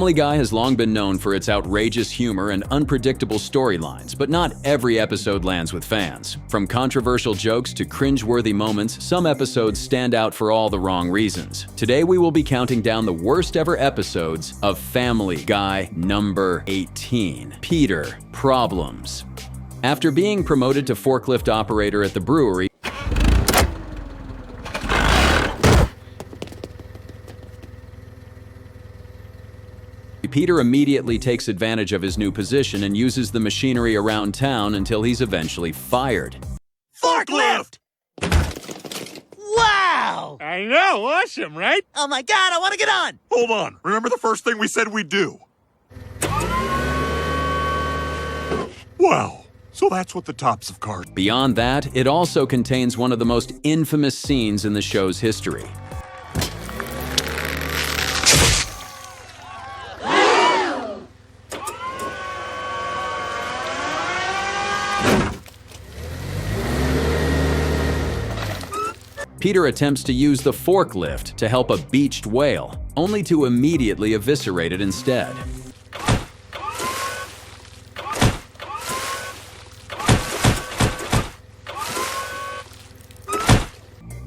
Family Guy has long been known for its outrageous humor and unpredictable storylines, but not every episode lands with fans. From controversial jokes to cringe-worthy moments, some episodes stand out for all the wrong reasons. Today we will be counting down the worst ever episodes of Family Guy number 18, Peter Problems. After being promoted to forklift operator at the brewery, Peter immediately takes advantage of his new position and uses the machinery around town until he's eventually fired. Forklift! Wow! I know, awesome, right? Oh my god, I want to get on! Hold on, remember the first thing we said we'd do? Wow, so that's what the tops of cars... Beyond that, it also contains one of the most infamous scenes in the show's history. Peter attempts to use the forklift to help a beached whale, only to immediately eviscerate it instead.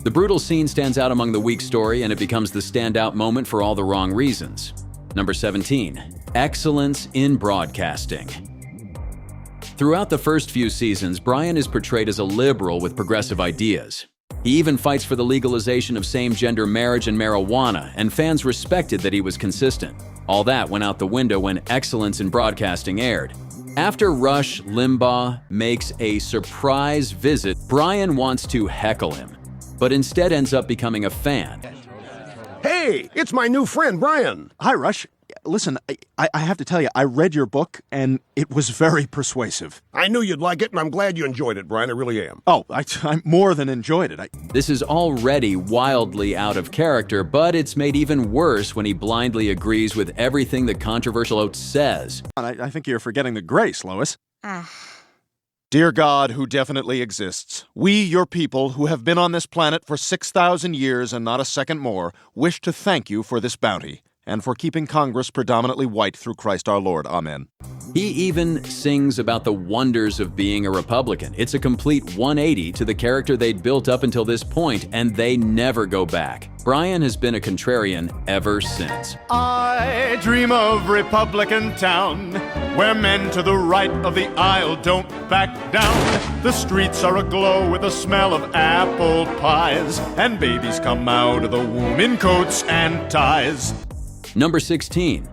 The brutal scene stands out among the weak story, and it becomes the standout moment for all the wrong reasons. Number 17. Excellence in broadcasting. Throughout the first few seasons, Brian is portrayed as a liberal with progressive ideas. He even fights for the legalization of same-gender marriage and marijuana, and fans respected that he was consistent. All that went out the window when Excellence in Broadcasting aired. After Rush Limbaugh makes a surprise visit, Brian wants to heckle him, but instead ends up becoming a fan. Hey, it's my new friend, Brian. Hi, Rush. Listen, I have to tell you, I read your book, and it was very persuasive. I knew you'd like it, and I'm glad you enjoyed it, Brian. I really am. Oh, I more than enjoyed it. This is already wildly out of character, but it's made even worse when he blindly agrees with everything the controversial oat says. I think you're forgetting the grace, Lois. Dear God, who definitely exists, we, your people, who have been on this planet for 6,000 years and not a second more, wish to thank you for this bounty, and for keeping Congress predominantly white through Christ our Lord. Amen. He even sings about the wonders of being a Republican. It's a complete 180 to the character they'd built up until this point, and they never go back. Brian has been a contrarian ever since. I dream of Republican town, where men to the right of the aisle don't back down. The streets are aglow with the smell of apple pies, and babies come out of the womb in coats and ties. Number 16.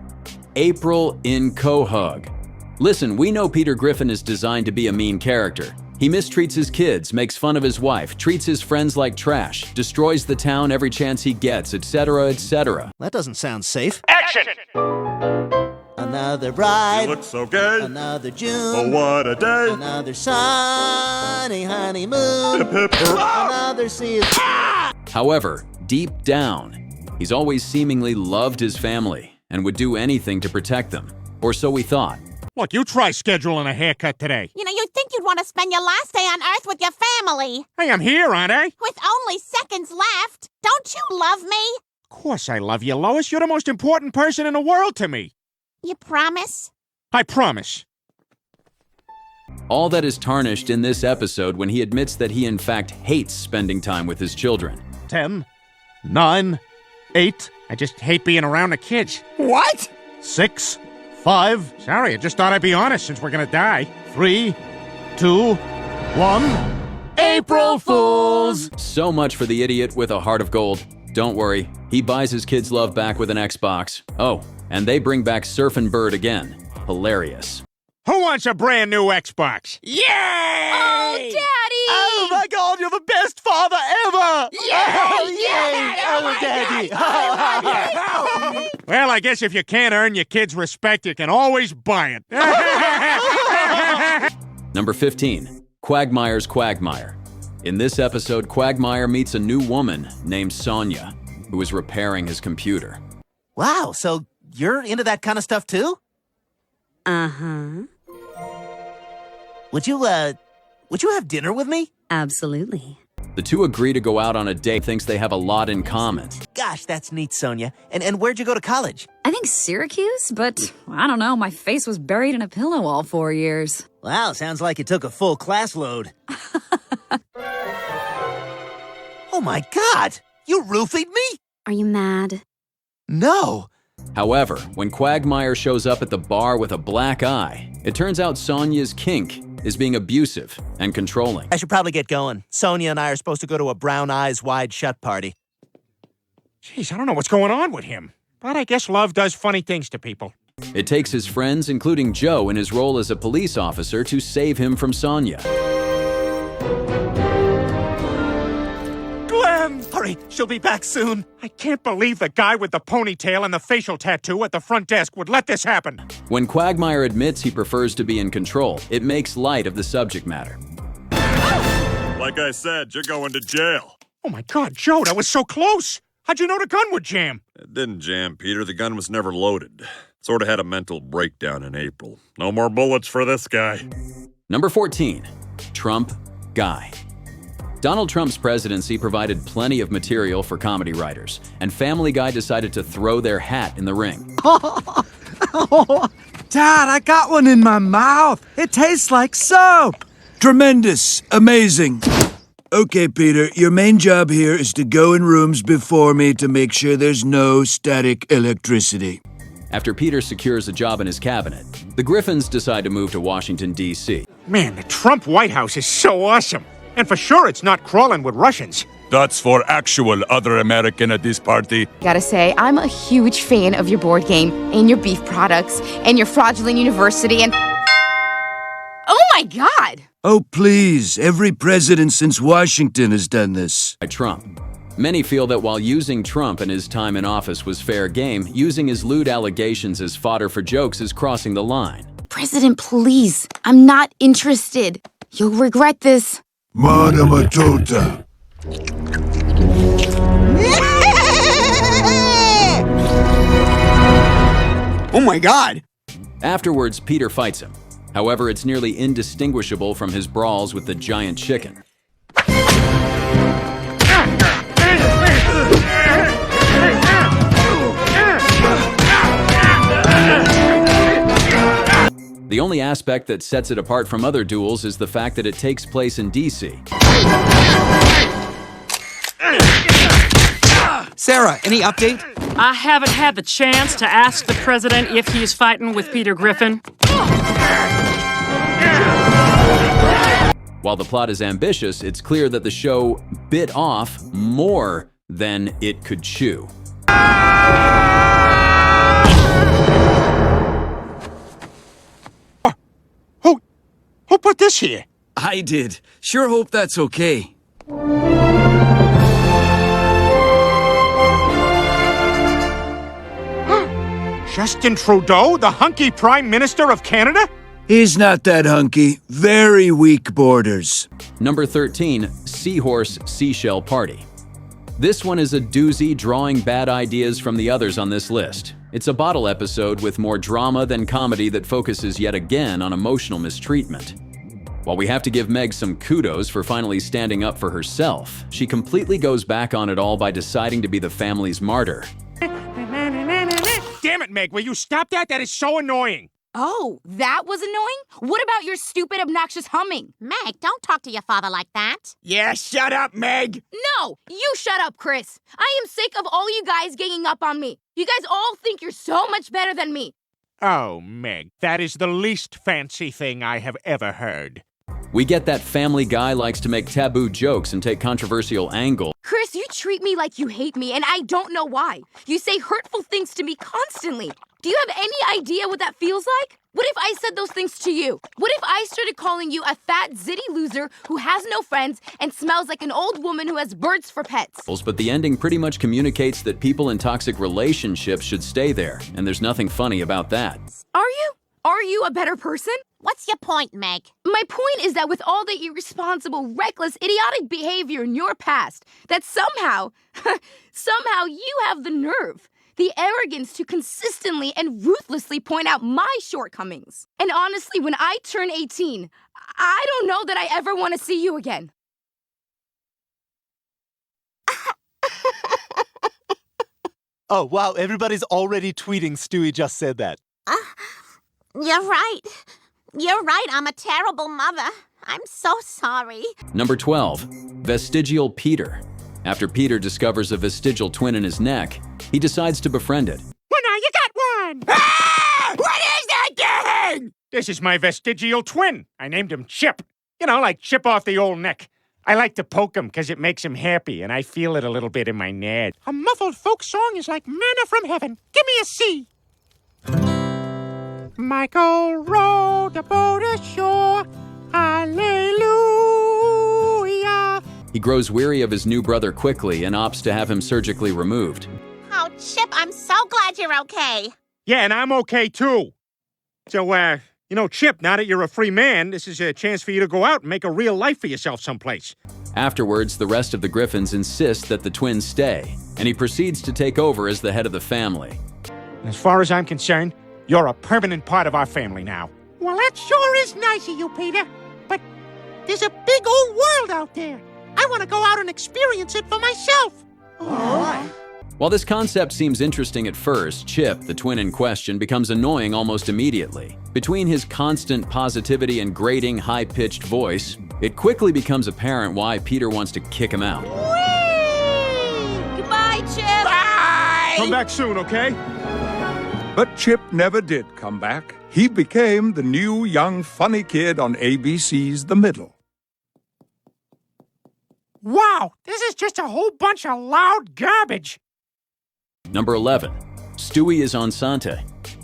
April in Cohog. Listen, we know Peter Griffin is designed to be a mean character. He mistreats his kids, makes fun of his wife, treats his friends like trash, destroys the town every chance he gets, etc., etc. That doesn't sound safe. Action! Another bride. You look so gay. Another June. Oh, what a day. Another sunny honeymoon. Hip, hip, hip. Another season. However, deep down, he's always seemingly loved his family and would do anything to protect them. Or so we thought. Look, you try scheduling a haircut today. You know, you'd think you'd want to spend your last day on Earth with your family. Hey, I'm here, aren't I? With only seconds left. Don't you love me? Of course I love you, Lois. You're the most important person in the world to me. You promise? I promise. All that is tarnished in this episode when he admits that he in fact hates spending time with his children. 10, 9, 8, I just hate being around the kids. What? 6, 5, Sorry, I just thought I'd be honest since we're gonna die. 3, 2, 1. April Fools! So much for the idiot with a heart of gold. Don't worry, he buys his kids' love back with an Xbox. Oh, and they bring back Surfin' Bird again. Hilarious. Who wants a brand new Xbox? Yay! Oh, Daddy! Oh my God, you're the best father ever! Yay! Oh, Daddy! Well, I guess if you can't earn your kids' respect, you can always buy it. Number 15. Quagmire's Quagmire. In this episode, Quagmire meets a new woman named Sonia, who is repairing his computer. Wow, so you're into that kind of stuff too? Uh-huh. Would you have dinner with me? Absolutely. The two agree to go out on a date, thinks they have a lot in common. Gosh, that's neat, Sonia. And where'd you go to college? I think Syracuse, but I don't know. My face was buried in a pillow all 4 years. Wow, sounds like it took a full class load. Oh my God! You roofied me? Are you mad? No. However, when Quagmire shows up at the bar with a black eye, it turns out Sonia's kink is being abusive and controlling. I should probably get going. Sonia and I are supposed to go to a brown eyes wide shut party. Jeez, I don't know what's going on with him. But I guess love does funny things to people. It takes his friends, including Joe in his role as a police officer, to save him from Sonia. Glenn! Hurry, she'll be back soon. I can't believe the guy with the ponytail and the facial tattoo at the front desk would let this happen. When Quagmire admits he prefers to be in control, it makes light of the subject matter. Like I said, you're going to jail. Oh my God, Joe, that was so close! How'd you know the gun would jam? It didn't jam, Peter. The gun was never loaded. Sort of had a mental breakdown in April. No more bullets for this guy. Number 14, Trump Guy. Donald Trump's presidency provided plenty of material for comedy writers, and Family Guy decided to throw their hat in the ring. Dad, I got one in my mouth. It tastes like soap. Tremendous. Amazing. Okay, Peter, your main job here is to go in rooms before me to make sure there's no static electricity. After Peter secures a job in his cabinet, the Griffins decide to move to Washington, D.C. Man, the Trump White House is so awesome. And for sure it's not crawling with Russians. That's for actual other American at this party. Gotta say, I'm a huge fan of your board game and your beef products and your fraudulent university and... Oh my God! Oh, please. Every president since Washington has done this. By Trump. Many feel that while using Trump in his time in office was fair game, using his lewd allegations as fodder for jokes is crossing the line. President, please. I'm not interested. You'll regret this. Madama Tota. Oh my God! Afterwards, Peter fights him. However, it's nearly indistinguishable from his brawls with the giant chicken. The only aspect that sets it apart from other duels is the fact that it takes place in D.C. Sarah, any update? I haven't had the chance to ask the president if he's fighting with Peter Griffin. While the plot is ambitious, it's clear that the show bit off more than it could chew. Who put this here? I did. Sure hope that's okay. Justin Trudeau, the hunky Prime Minister of Canada? He's not that hunky. Very weak borders. Number 13, Seahorse Seashell Party. This one is a doozy, drawing bad ideas from the others on this list. It's a bottle episode with more drama than comedy that focuses yet again on emotional mistreatment. While we have to give Meg some kudos for finally standing up for herself, she completely goes back on it all by deciding to be the family's martyr. Damn it, Meg, will you stop that? That is so annoying. Oh, that was annoying? What about your stupid, obnoxious humming? Meg, don't talk to your father like that. Yeah, shut up, Meg. No, you shut up, Chris. I am sick of all you guys ganging up on me. You guys all think you're so much better than me. Oh, Meg, that is the least fancy thing I have ever heard. We get that Family Guy likes to make taboo jokes and take controversial angles. Chris, you treat me like you hate me, and I don't know why. You say hurtful things to me constantly. Do you have any idea what that feels like? What if I said those things to you? What if I started calling you a fat, zitty loser who has no friends and smells like an old woman who has birds for pets? But the ending pretty much communicates that people in toxic relationships should stay there, and there's nothing funny about that. Are you? Are you a better person? What's your point, Meg? My point is that with all the irresponsible, reckless, idiotic behavior in your past, that somehow you have the nerve, the arrogance to consistently and ruthlessly point out my shortcomings. And honestly, when I turn 18, I don't know that I ever want to see you again. Oh, wow, everybody's already tweeting Stewie just said that. You're right. You're right, I'm a terrible mother. I'm so sorry. Number 12. Vestigial Peter. After Peter discovers a vestigial twin in his neck, he decides to befriend it. Well, now you got one! Ah! What is that thing? This is my vestigial twin. I named him Chip. You know, like chip off the old neck. I like to poke him because it makes him happy, and I feel it a little bit in my nads. A muffled folk song is like manna from heaven. Give me a C. Michael rowed a boat ashore. Hallelujah. He grows weary of his new brother quickly and opts to have him surgically removed. Oh, Chip, I'm so glad you're okay. Yeah, and I'm okay, too. So, Chip, now that you're a free man, this is a chance for you to go out and make a real life for yourself someplace. Afterwards, the rest of the Griffins insist that the twins stay, and he proceeds to take over as the head of the family. As far as I'm concerned, you're a permanent part of our family now. Well, that sure is nice of you, Peter. But there's a big old world out there. I want to go out and experience it for myself. Oh. While this concept seems interesting at first, Chip, the twin in question, becomes annoying almost immediately. Between his constant positivity and grating, high-pitched voice, it quickly becomes apparent why Peter wants to kick him out. Whee! Goodbye, Chip. Bye! Come back soon, okay? But Chip never did come back. He became the new young funny kid on ABC's The Middle. Wow, this is just a whole bunch of loud garbage. Number 11. Stewie is on Sante.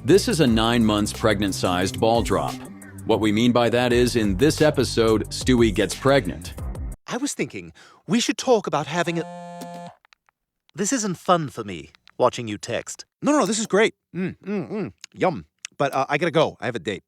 This is a 9 months pregnant-sized ball drop. What we mean by that is, in this episode, Stewie gets pregnant. I was thinking we should talk about having a... This isn't fun for me, watching you text. No, this is great. Yum. But I gotta go. I have a date.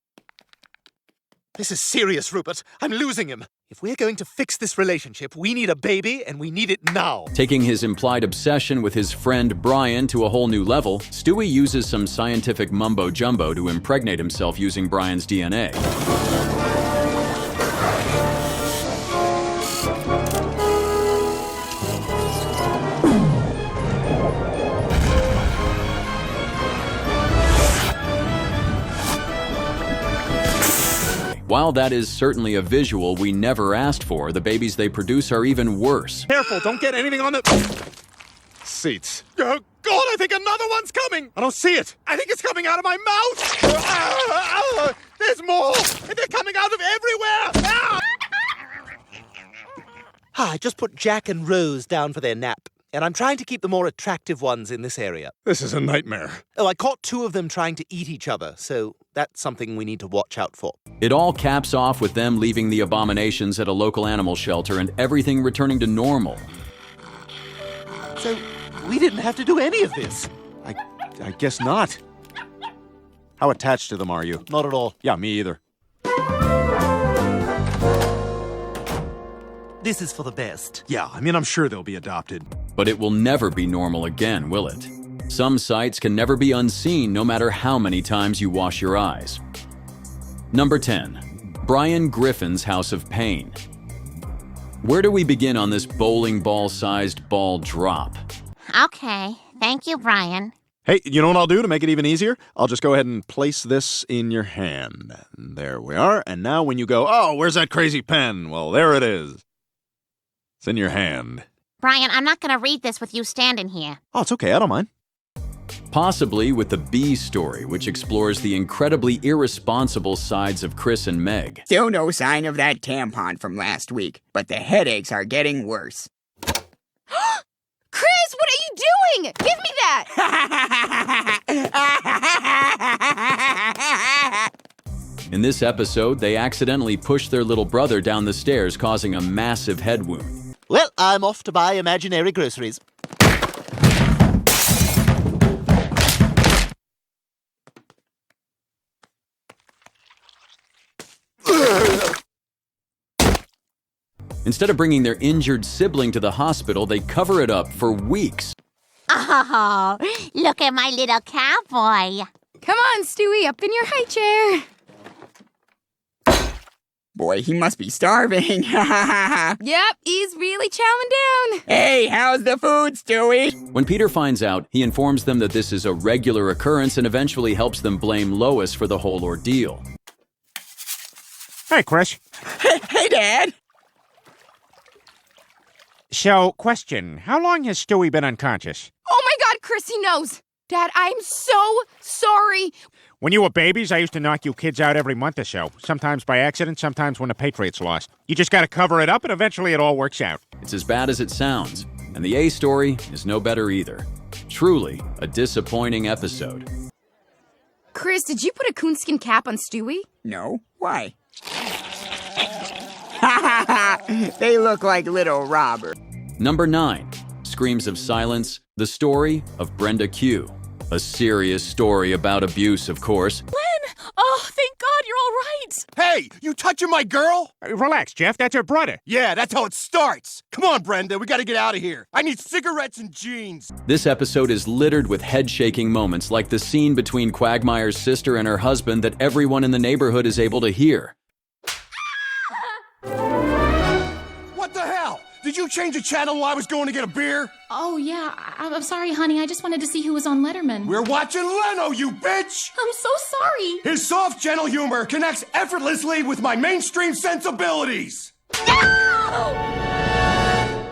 This is serious, Rupert. I'm losing him. If we're going to fix this relationship, we need a baby, and we need it now. Taking his implied obsession with his friend Brian to a whole new level, Stewie uses some scientific mumbo-jumbo to impregnate himself using Brian's DNA. While that is certainly a visual we never asked for, the babies they produce are even worse. Careful, don't get anything on the... seats. Oh, God, I think another one's coming. I don't see it. I think it's coming out of my mouth. There's more. And they're coming out of everywhere. I just put Jack and Rose down for their nap. And I'm trying to keep the more attractive ones in this area. This is a nightmare. Oh, I caught 2 of them trying to eat each other, so that's something we need to watch out for. It all caps off with them leaving the abominations at a local animal shelter and everything returning to normal. So, we didn't have to do any of this. I guess not. How attached to them are you? Not at all. Yeah, me either. This is for the best. Yeah, I'm sure they'll be adopted. But it will never be normal again, will it? Some sights can never be unseen no matter how many times you wash your eyes. Number 10. Brian Griffin's House of Pain. Where do we begin on this bowling ball-sized ball drop? Okay, thank you, Brian. Hey, you know what I'll do to make it even easier? I'll just go ahead and place this in your hand. There we are. And now when you go, oh, where's that crazy pen? Well, there it is. It's in your hand. Brian, I'm not going to read this with you standing here. Oh, it's okay. I don't mind. Possibly with the B story, which explores the incredibly irresponsible sides of Chris and Meg. Still no sign of that tampon from last week, but the headaches are getting worse. Chris, what are you doing? Give me that! In this episode, they accidentally push their little brother down the stairs, causing a massive head wound. Well, I'm off to buy imaginary groceries. Instead of bringing their injured sibling to the hospital, they cover it up for weeks. Oh, look at my little cowboy. Come on, Stewie, up in your high chair. Boy, he must be starving. Yep, he's really chowing down. Hey, how's the food, Stewie? When Peter finds out, he informs them that this is a regular occurrence and eventually helps them blame Lois for the whole ordeal. Hey, Chris. Hey, Dad. So, question. How long has Stewie been unconscious? Oh my God, Chris, he knows. Dad, I'm so sorry. When you were babies, I used to knock you kids out every month or so. Sometimes by accident, sometimes when the Patriots lost. You just gotta cover it up and eventually it all works out. It's as bad as it sounds, and the A story is no better either. Truly a disappointing episode. Chris, did you put a coonskin cap on Stewie? No. Why? They look like little Robert. Number 9. Screams of Silence, the story of Brenda Q. A serious story about abuse, of course. Len! Oh, thank God you're all right! Hey, you touching my girl? Relax, Jeff. That's her brother. Yeah, that's how it starts. Come on, Brenda, we gotta get out of here. I need cigarettes and jeans. This episode is littered with head-shaking moments like the scene between Quagmire's sister and her husband that everyone in the neighborhood is able to hear. What the hell? Did you change the channel while I was going to get a beer? Oh, yeah. I'm sorry, honey. I just wanted to see who was on Letterman. We're watching Leno, you bitch! I'm so sorry. His soft, gentle humor connects effortlessly with my mainstream sensibilities.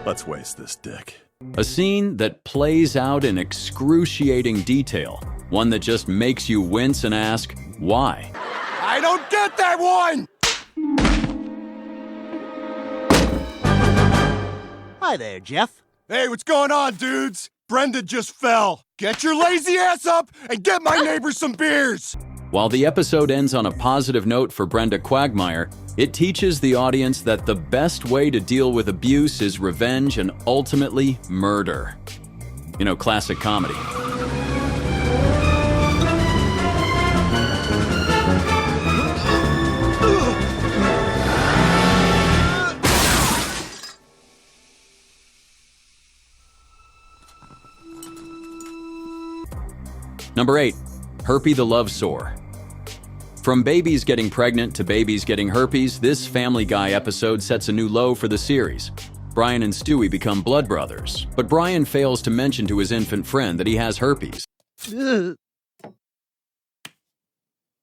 Let's waste this dick. A scene that plays out in excruciating detail. One that just makes you wince and ask, why? I don't get that one! Hi there, Jeff. Hey, what's going on, dudes? Brenda just fell. Get your lazy ass up and get my neighbors some beers. While the episode ends on a positive note for Brenda Quagmire, it teaches the audience that the best way to deal with abuse is revenge and ultimately murder. You know, classic comedy. Number 8, Herpes the Love Sore. From babies getting pregnant to babies getting herpes, this Family Guy episode sets a new low for the series. Brian and Stewie become blood brothers, but Brian fails to mention to his infant friend that he has herpes.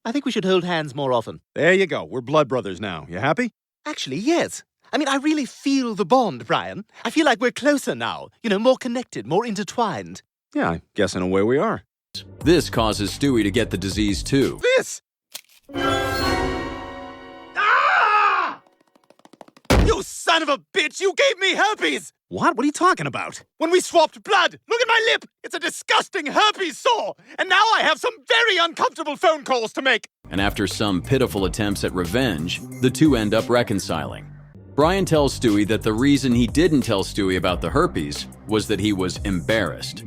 I think we should hold hands more often. There you go. We're blood brothers now. You happy? Actually, yes. I mean, I really feel the bond, Brian. I feel like we're closer now. You know, more connected, more intertwined. Yeah, I guess in a way we are. This causes Stewie to get the disease too. This! Ah! You son of a bitch! You gave me herpes! What? What are you talking about? When we swapped blood! Look at my lip! It's a disgusting herpes sore! And now I have some very uncomfortable phone calls to make! And after some pitiful attempts at revenge, the two end up reconciling. Brian tells Stewie that the reason he didn't tell Stewie about the herpes was that he was embarrassed.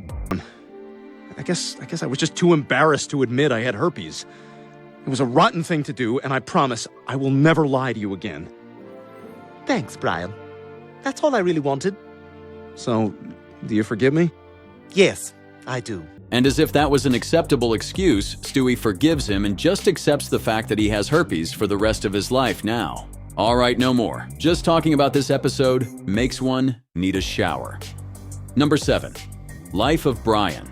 I guess I was just too embarrassed to admit I had herpes. It was a rotten thing to do, and I promise I will never lie to you again. Thanks, Brian. That's all I really wanted. So, do you forgive me? Yes, I do. And as if that was an acceptable excuse, Stewie forgives him and just accepts the fact that he has herpes for the rest of his life now. All right, no more. Just talking about this episode makes one need a shower. Number 7, Life of Brian.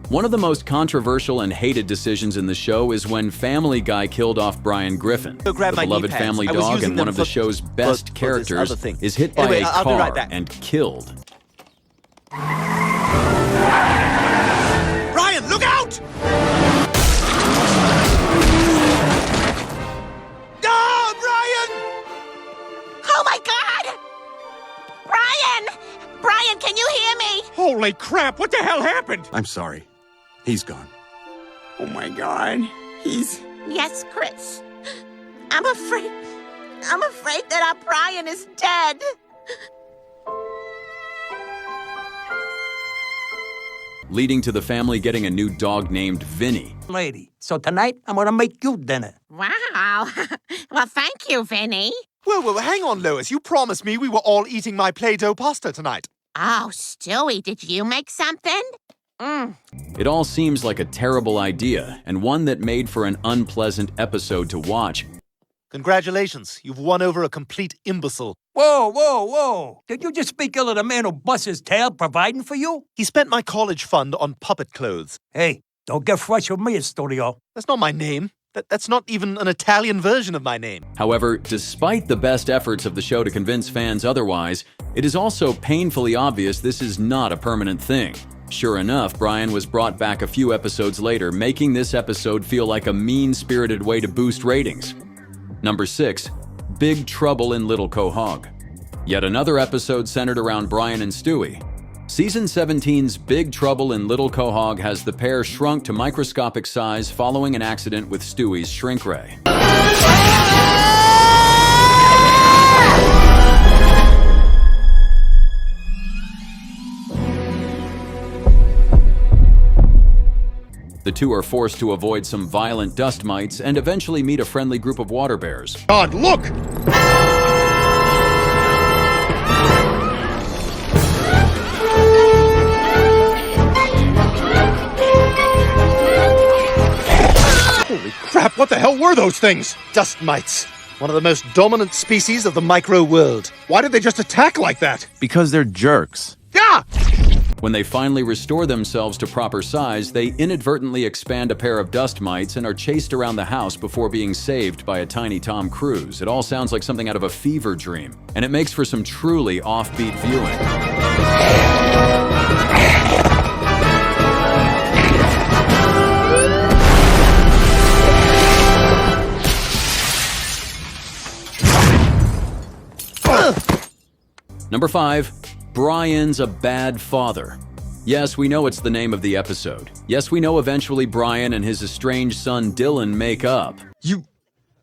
One of the most controversial and hated decisions in the show is when Family Guy killed off Brian Griffin. The beloved family dog and one of the show's best characters is hit by a car and killed. Brian, look out! Ah, Brian! Oh my God! Brian! Brian, can you hear me? Holy crap, what the hell happened? I'm sorry. He's gone. Oh my God. He's... Yes, Chris. I'm afraid that our Brian is dead. Leading to the family getting a new dog named Vinny. Lady, so tonight I'm gonna make you dinner. Wow. Well, thank you, Vinny. Well, hang on, Lois. You promised me we were all eating my Play-Doh pasta tonight. Oh, Stewie, did you make something? It all seems like a terrible idea, and one that made for an unpleasant episode to watch. Congratulations, you've won over a complete imbecile. Whoa, whoa, whoa. Did you just speak ill of the man who busts his tail providing for you? He spent my college fund on puppet clothes. Hey, don't get fresh with me, Studio. That's not my name. That's not even an Italian version of my name. However, despite the best efforts of the show to convince fans otherwise, it is also painfully obvious this is not a permanent thing. Sure enough, Brian was brought back a few episodes later, making this episode feel like a mean-spirited way to boost ratings. Number 6. Big Trouble in Little Quahog. Yet another episode centered around Brian and Stewie. Season 17's Big Trouble in Little Quahog has the pair shrunk to microscopic size following an accident with Stewie's shrink ray. The two are forced to avoid some violent dust mites and eventually meet a friendly group of water bears. God, look! Holy crap, what the hell were those things? Dust mites. One of the most dominant species of the micro world. Why did they just attack like that? Because they're jerks. Yeah! When they finally restore themselves to proper size, they inadvertently expand a pair of dust mites and are chased around the house before being saved by a tiny Tom Cruise. It all sounds like something out of a fever dream, and it makes for some truly offbeat viewing. Number 5. Brian's a bad father. Yes, we know it's the name of the episode. Yes, we know eventually Brian and his estranged son Dylan make up. You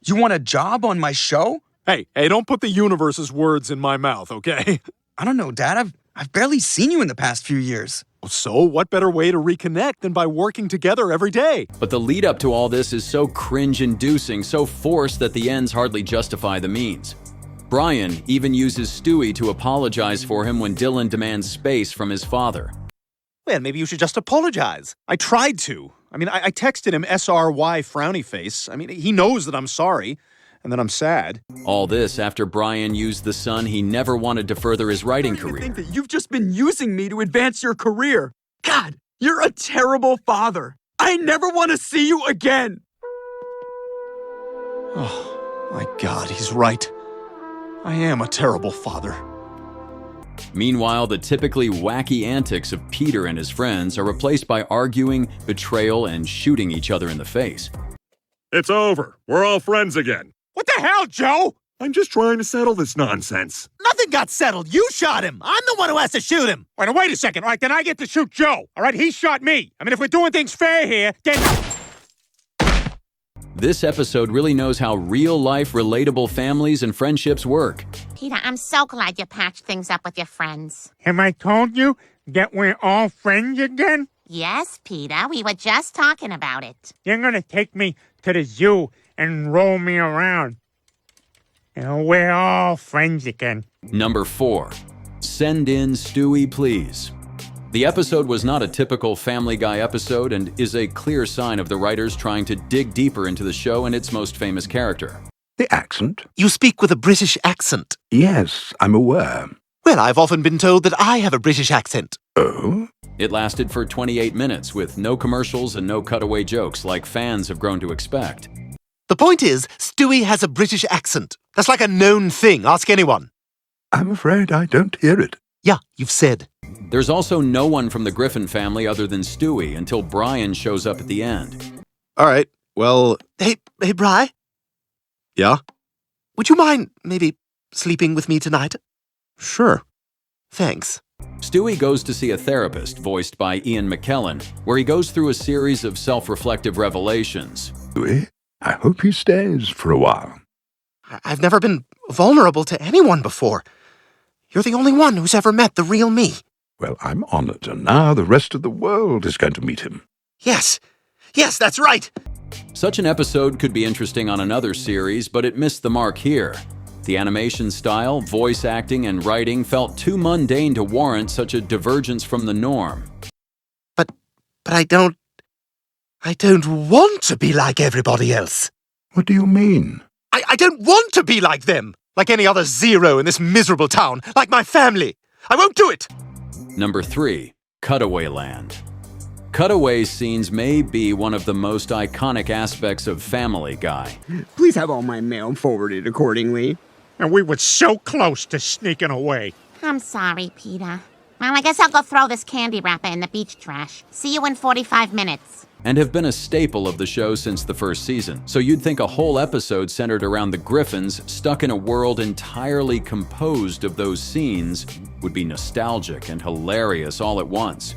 want a job on my show? Hey, don't put the universe's words in my mouth, okay? I don't know, Dad. I've barely seen you in the past few years. So, what better way to reconnect than by working together every day? But the lead up to all this is so cringe-inducing, so forced that the ends hardly justify the means. Brian even uses Stewie to apologize for him when Dylan demands space from his father. Well, maybe you should just apologize. I tried to. I texted him SRY frowny face. He knows that I'm sorry and that I'm sad. All this after Brian used the son he never wanted to further his writing career. I think that you've just been using me to advance your career. God, you're a terrible father. I never want to see you again. Oh, my God, he's right. I am a terrible father. Meanwhile, the typically wacky antics of Peter and his friends are replaced by arguing, betrayal, and shooting each other in the face. It's over. We're all friends again. What the hell, Joe? I'm just trying to settle this nonsense. Nothing got settled. You shot him. I'm the one who has to shoot him. Wait a second. All right, then I get to shoot Joe. All right, he shot me. If we're doing things fair here, then... This episode really knows how real-life, relatable families and friendships work. Peter, I'm so glad you patched things up with your friends. Have I told you that we're all friends again? Yes, Peter, we were just talking about it. You're gonna take me to the zoo and roll me around. We're all friends again. Number 4. Send in Stewie Please. The episode was not a typical Family Guy episode and is a clear sign of the writers trying to dig deeper into the show and its most famous character. The accent? You speak with a British accent. Yes, I'm aware. Well, I've often been told that I have a British accent. Oh? It lasted for 28 minutes with no commercials and no cutaway jokes like fans have grown to expect. The point is, Stewie has a British accent. That's like a known thing. Ask anyone. I'm afraid I don't hear it. Yeah, you've said. There's also no one from the Griffin family other than Stewie until Brian shows up at the end. All right, well... Hey, Bri? Yeah? Would you mind maybe sleeping with me tonight? Sure. Thanks. Stewie goes to see a therapist, voiced by Ian McKellen, where he goes through a series of self-reflective revelations. Stewie, I hope he stays for a while. I've never been vulnerable to anyone before. You're the only one who's ever met the real me. Well, I'm honored, and now the rest of the world is going to meet him. Yes, that's right. Such an episode could be interesting on another series, but it missed the mark here. The animation style, voice acting, and writing felt too mundane to warrant such a divergence from the norm. But I don't want to be like everybody else. What do you mean? I don't want to be like them. Like any other zero in this miserable town. Like my family. I won't do it. Number 3. Cutaway Land. Cutaway scenes may be one of the most iconic aspects of Family Guy. Please have all my mail forwarded accordingly. And we were so close to sneaking away. I'm sorry, Peter. Well, I guess I'll go throw this candy wrapper in the beach trash. See you in 45 minutes. And have been a staple of the show since the first season. So you'd think a whole episode centered around the Griffins stuck in a world entirely composed of those scenes would be nostalgic and hilarious all at once.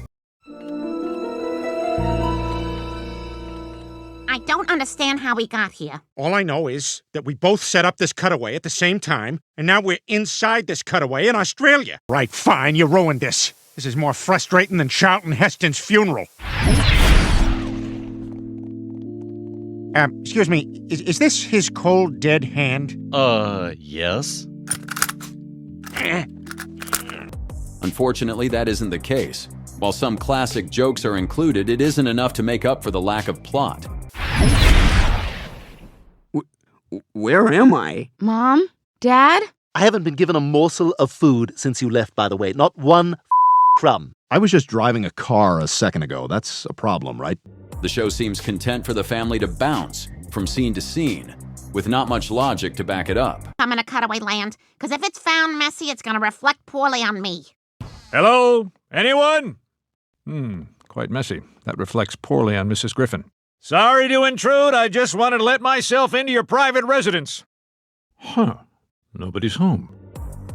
I don't understand how we got here. All I know is that we both set up this cutaway at the same time, and now we're inside this cutaway in Australia. Right, fine, you ruined this. This is more frustrating than Charlton Heston's funeral. Excuse me, is this his cold, dead hand? Yes. Unfortunately, that isn't the case. While some classic jokes are included, it isn't enough to make up for the lack of plot. Where am I? Mom? Dad? I haven't been given a morsel of food since you left, by the way. Not one crumb. I was just driving a car a second ago. That's a problem, right? The show seems content for the family to bounce from scene to scene, with not much logic to back it up. I'm in a Cutaway Land, because if it's found messy, it's going to reflect poorly on me. Hello? Anyone? Quite messy. That reflects poorly on Mrs. Griffin. Sorry to intrude. I just wanted to let myself into your private residence. Huh. Nobody's home.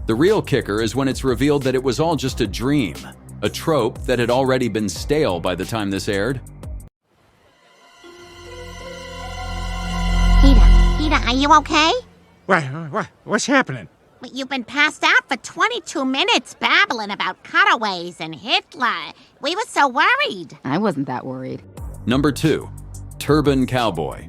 The real kicker is when it's revealed that it was all just a dream, a trope that had already been stale by the time this aired. Peter, are you okay? What's happening? You've been passed out for 22 minutes babbling about cutaways and Hitler. We were so worried. I wasn't that worried. Number 2. Turban Cowboy.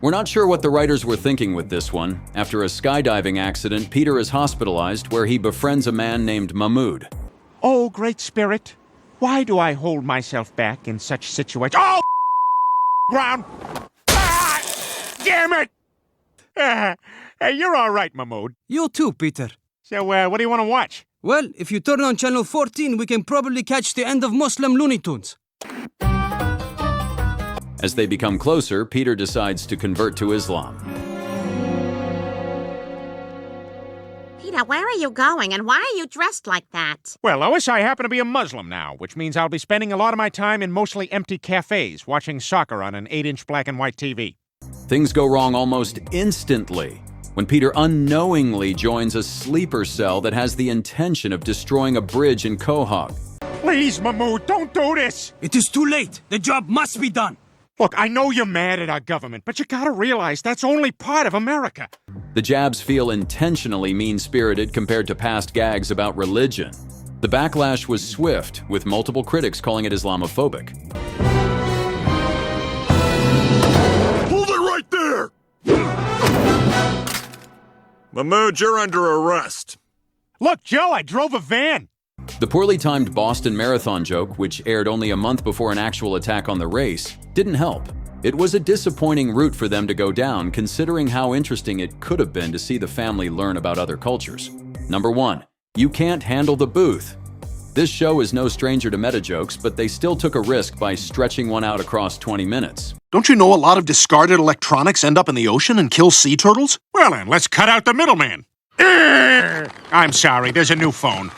We're not sure what the writers were thinking with this one. After a skydiving accident, Peter is hospitalized where he befriends a man named Mahmood. Oh, great spirit, why do I hold myself back in such situations? Oh, ground! Ah, damn it! Hey, you're all right, Mahmood. You too, Peter. So, what do you want to watch? Well, if you turn on channel 14, we can probably catch the end of Muslim Looney Tunes. As they become closer, Peter decides to convert to Islam. Peter, where are you going, and why are you dressed like that? Well, Lois, I happen to be a Muslim now, which means I'll be spending a lot of my time in mostly empty cafes, watching soccer on an 8-inch black and white TV. Things go wrong almost instantly when Peter unknowingly joins a sleeper cell that has the intention of destroying a bridge in Cohog. Please, Mahmood, don't do this! It is too late. The job must be done. Look, I know you're mad at our government, but you gotta realize that's only part of America. The jabs feel intentionally mean-spirited compared to past gags about religion. The backlash was swift, with multiple critics calling it Islamophobic. Hold it right there! Mahmood, you're under arrest. Look, Joe, I drove a van. The poorly timed Boston Marathon joke, which aired only a month before an actual attack on the race, didn't help. It was a disappointing route for them to go down, considering how interesting it could have been to see the family learn about other cultures. Number 1. You can't handle the booth. This show is no stranger to meta jokes, but they still took a risk by stretching one out across 20 minutes. Don't you know a lot of discarded electronics end up in the ocean and kill sea turtles? Well then, let's cut out the middleman. I'm sorry, there's a new phone.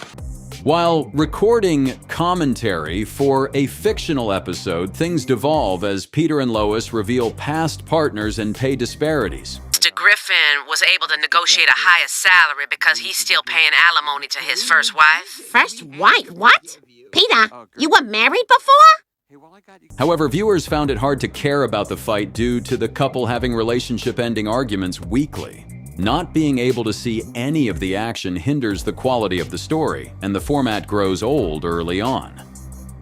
While recording commentary for a fictional episode, things devolve as Peter and Lois reveal past partners and pay disparities. Mr. Griffin was able to negotiate a higher salary because he's still paying alimony to his first wife. First wife? What? Peter, you were married before? However, viewers found it hard to care about the fight due to the couple having relationship-ending arguments weekly. Not being able to see any of the action hinders the quality of the story, and the format grows old early on.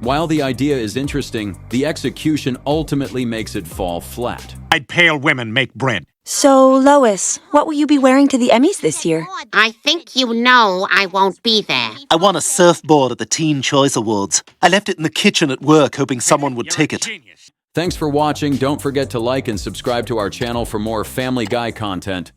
While the idea is interesting, the execution ultimately makes it fall flat. I'd pale women make bread. So, Lois, what will you be wearing to the Emmys this year? I think you know I won't be there. I won a surfboard at the Teen Choice Awards. I left it in the kitchen at work, hoping someone would take it. Thanks for watching. Don't forget to like and subscribe to our channel for more Family Guy content.